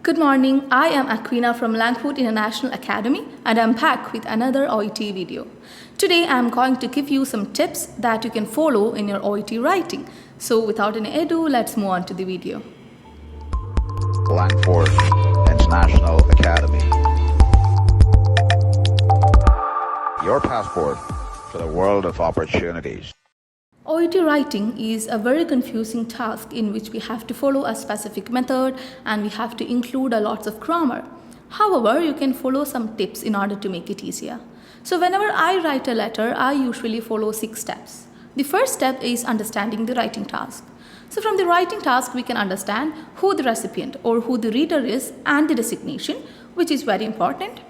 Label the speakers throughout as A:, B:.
A: Good morning, I am Aquina from LangFort International Academy and I am back with another OET video. Today I am going to give you some tips that you can follow in your OET writing. So without any ado, let's move on to the video.
B: LangFort International Academy. Your passport for the world of opportunities.
A: OET writing is a very confusing task in which we have to follow a specific method and we have to include a lots of grammar. However, you can follow some tips in order to make it easier. So whenever I write a letter, I usually follow 6 steps. The first step is understanding the writing task. So from the writing task, we can understand who the recipient or who the reader is and the designation, which is very important.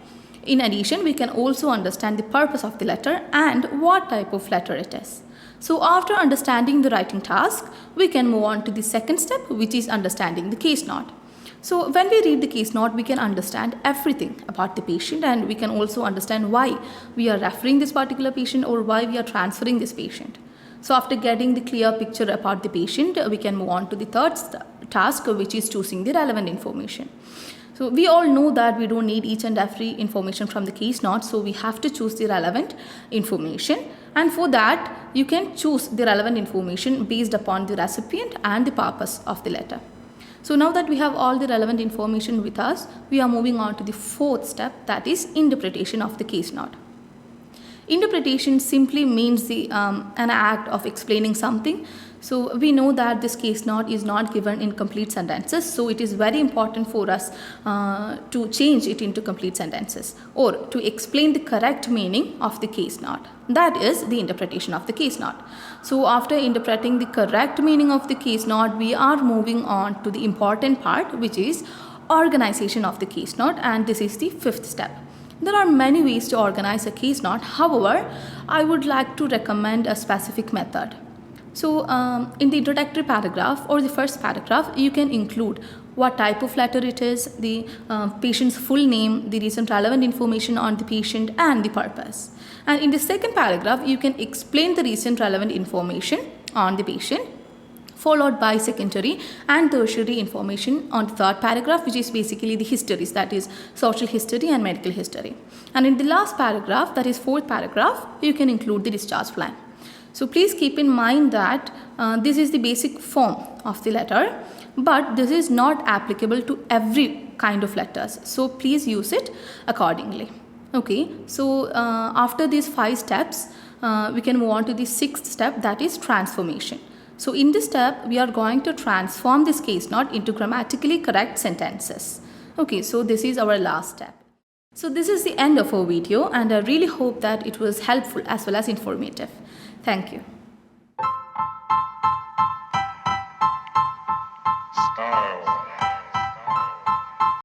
A: In addition, we can also understand the purpose of the letter and what type of letter it is. So after understanding the writing task, we can move on to the second step, which is understanding the case note. So when we read the case note, we can understand everything about the patient and we can also understand why we are referring this particular patient or why we are transferring this patient. So after getting the clear picture about the patient, we can move on to the third task, which is choosing the relevant information. So we all know that we don't need each and every information from the case note, so we have to choose the relevant information. And for that, you can choose the relevant information based upon the recipient and the purpose of the letter. So now that we have all the relevant information with us, we are moving on to the fourth step, that is interpretation of the case note. Interpretation simply means an act of explaining something. So we know that this case note is not given in complete sentences, so it is very important for us to change it into complete sentences or to explain the correct meaning of the case note. That is the interpretation of the case note. So after interpreting the correct meaning of the case note, we are moving on to the important part, which is organization of the case note, and this is the fifth step. There are many ways to organize a case note. However, I would like to recommend a specific method. So in the introductory paragraph or the first paragraph, you can include what type of letter it is, the patient's full name, the recent relevant information on the patient and the purpose. And in the second paragraph, you can explain the recent relevant information on the patient, followed by secondary and tertiary information on the third paragraph, which is basically the histories, that is social history and medical history. And in the last paragraph, that is fourth paragraph, you can include the discharge plan. So please keep in mind that this is the basic form of the letter, but this is not applicable to every kind of letters. So please use it accordingly. Okay, so after these 5 steps, we can move on to the 6th step, that is transformation. So in this step, we are going to transform this case note into grammatically correct sentences. Okay, so this is our last step. So this is the end of our video and I really hope that it was helpful as well as informative. Thank you.
C: Style.